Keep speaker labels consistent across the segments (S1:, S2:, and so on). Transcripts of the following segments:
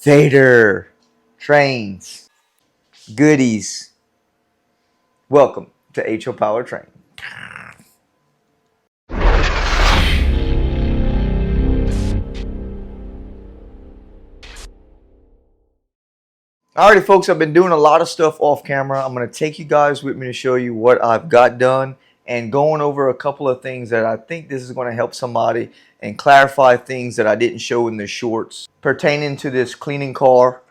S1: Vader, trains, goodies. Welcome to HO Power Train. Alrighty, folks, I've been doing a lot of stuff off camera. I'm going to take you guys with me to show you what I've got done and going over a couple of things that I think this is going to help somebody and clarify things that I didn't show in the shorts pertaining to this cleaning car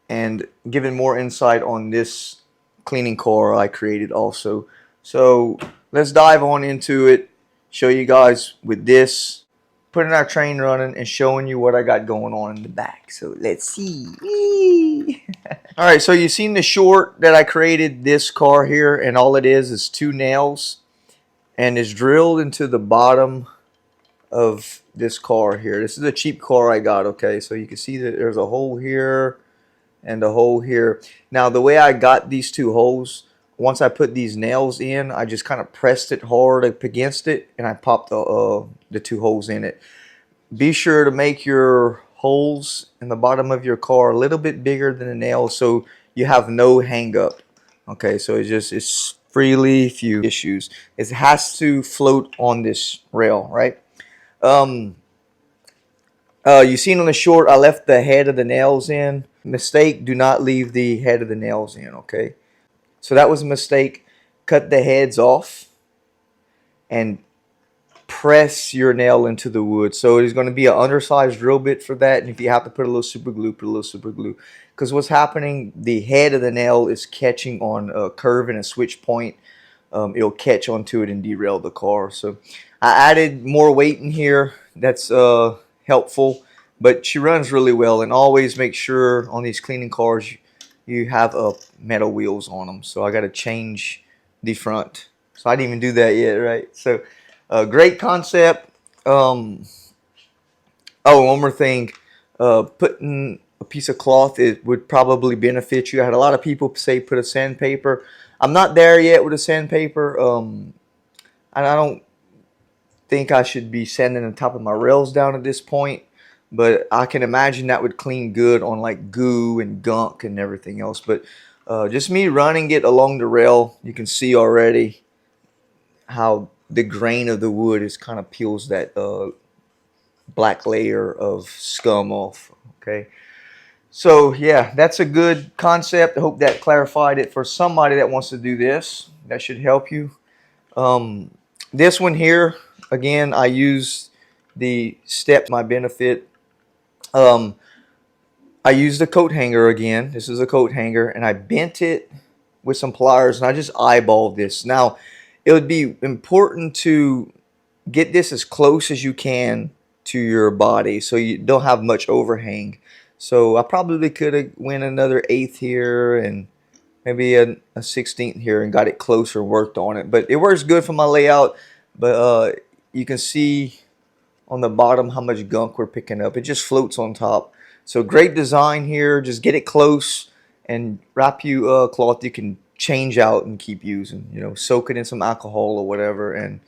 S1: and giving more insight on this cleaning car I created also. So let's dive on into it, show you guys with this, putting our train running and showing you what I got going on in the back. So let's see. Alright, so you've seen the short that I created this car here, and all it is 2 nails and it's drilled into the bottom of this car here. This is a cheap car I got, okay? So you can see that there's a hole here and a hole here. Now the way I got these 2 holes, once I put these nails in, I just kind of pressed it hard up against it and I popped the 2 holes in it. Be sure to make your holes in the bottom of your car a little bit bigger than the nails so you have no hang up. Okay, so it's freely few issues. It has to float on this rail, right? You seen on the short I left the head of the nails in. Mistake, do not leave the head of the nails in, okay? So that was a mistake. Cut the heads off and press your nail into the wood. So it is going to be an undersized drill bit for that, and if you have to put a little super glue, put a little super glue. Because what's happening, the head of the nail is catching on a curve and a switch point. It'll catch onto it and derail the car. So I added more weight in here. That's helpful, but she runs really well. And always make sure on these cleaning cars you have metal wheels on them. So I got to change the front. So I didn't even do that yet, right? So great concept. Oh, one more thing. Putting a piece of cloth, it would probably benefit you. I had a lot of people say put a sandpaper. I'm not there yet with a sandpaper. And I don't think I should be sanding the top of my rails down at this point. But I can imagine that would clean good on like goo and gunk and everything else. But just me running it along the rail, you can see already how the grain of the wood is kind of peels that black layer of scum off. Okay, so yeah, that's a good concept. I hope that clarified it for somebody that wants to do this. That should help you. This one here, again, I use the steps to my benefit. I used a coat hanger again. This is a coat hanger, and I bent it with some pliers, and I just eyeballed this. Now, it would be important to get this as close as you can to your body so you don't have much overhang. So I probably could have went another 1/8 here and maybe a 1/16 here and got it closer and worked on it. But it works good for my layout. But you can see on the bottom how much gunk we're picking up. It just floats on top. So great design here. Just get it close and wrap you cloth you can change out and keep using. You know, soak it in some alcohol or whatever. And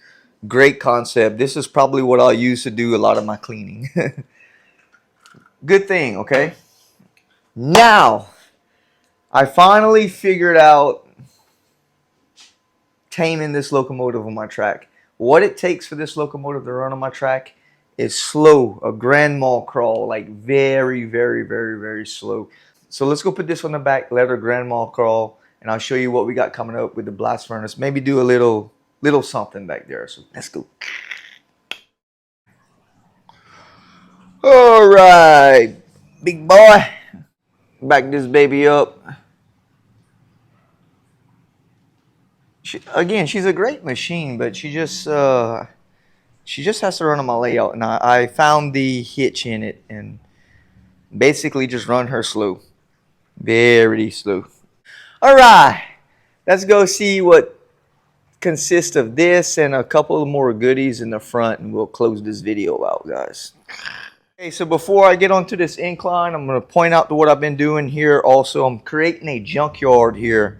S1: great concept. This is probably what I'll use to do a lot of my cleaning. Good thing, okay? Now, I finally figured out taming this locomotive on my track. What it takes for this locomotive to run on my track is slow, a grand mal crawl, like very, very, very, very slow. So let's go put this on the back, let her grand mal crawl, and I'll show you what we got coming up with the blast furnace. Maybe do a little something back there. So let's go. All right, big boy, back this baby up. Again, she's a great machine, but she just has to run on my layout, and I found the hitch in it and basically just run her slow, very slow. All right, let's go see what consists of this and a couple of more goodies in the front, and we'll close this video out, guys. Okay, so before I get onto this incline, I'm going to point out to what I've been doing here. Also, I'm creating a junkyard here.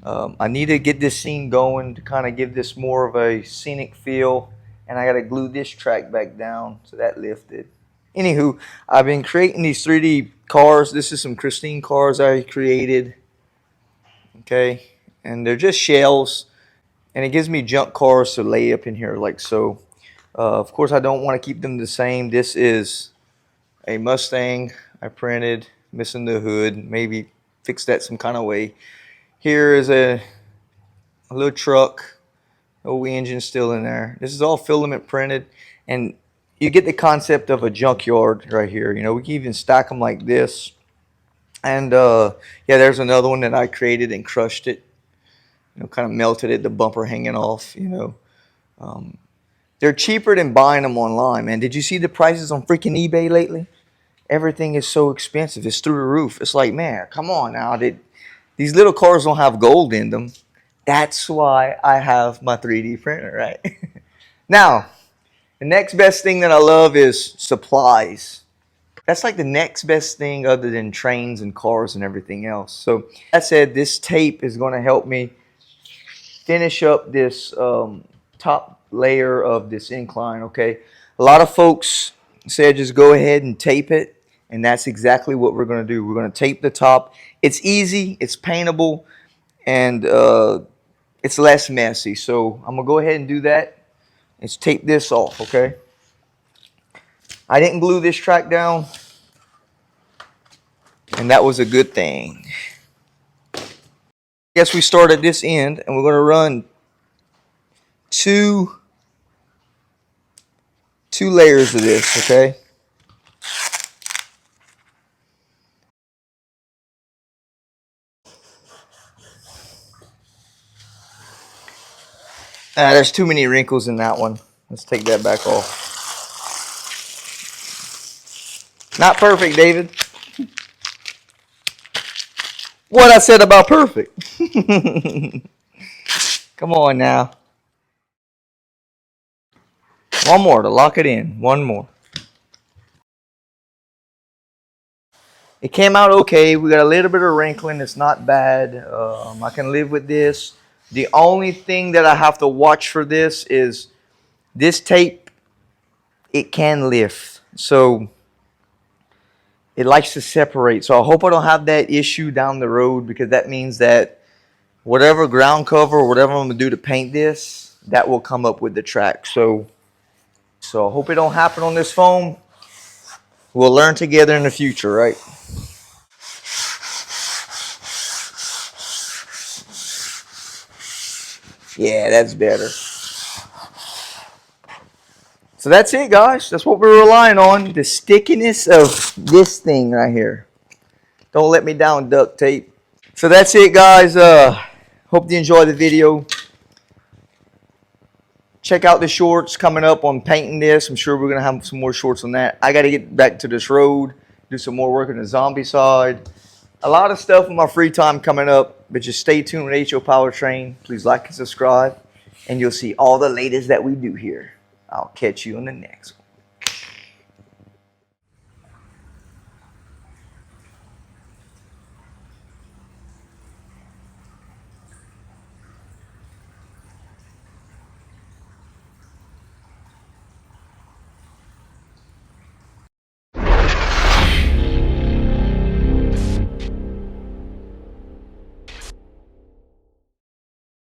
S1: I need to get this scene going to kind of give this more of a scenic feel, and I got to glue this track back down so that lifted. Anywho, I've been creating these 3D cars. This is some Christine cars I created. Okay, and they're just shells, and it gives me junk cars to lay up in here like so. Of course, I don't want to keep them the same. This is a Mustang I printed, missing the hood. Maybe fix that some kind of way. Here is a little truck. OE engine still in there. This is all filament printed, and you get the concept of a junkyard right here. You know, we can even stack them like this. And yeah, there's another one that I created and crushed it. You know, kind of melted it, the bumper hanging off. You know, they're cheaper than buying them online, man. Did you see the prices on freaking eBay lately? Everything is so expensive. It's through the roof. It's like, man, come on now. These little cars don't have gold in them. That's why I have my 3D printer, right? Now, the next best thing that I love is supplies. That's like the next best thing other than trains and cars and everything else. So that said, this tape is going to help me finish up this top layer of this incline, okay? A lot of folks said just go ahead and tape it, and that's exactly what we're going to do. We're going to tape the top. It's easy, it's paintable, and it's less messy. So I'm going to go ahead and do that. Let's tape this off, okay? I didn't glue this track down, and that was a good thing. I guess we start at this end, and we're going to run two layers of this, okay? There's too many wrinkles in that one. Let's take that back off. Not perfect, David. What I said about perfect. Come on now. One more to lock it in. One more. It came out okay. We got a little bit of wrinkling. It's not bad. I can live with this. The only thing that I have to watch for this is this tape. It can lift. So it likes to separate. So I hope I don't have that issue down the road, because that means that whatever ground cover or whatever I'm going to do to paint this, that will come up with the track. So I hope it don't happen on this foam. We'll learn together in the future, right? Yeah, that's better. So that's it, guys. That's what we're relying on. The stickiness of this thing right here. Don't let me down, duct tape. So that's it, guys. Hope you enjoyed the video. Check out the shorts coming up on painting this. I'm sure we're going to have some more shorts on that. I got to get back to this road, do some more work on the zombie side. A lot of stuff in my free time coming up, but just stay tuned with H.O. Powertrain. Please like and subscribe, and you'll see all the latest that we do here. I'll catch you on the next one.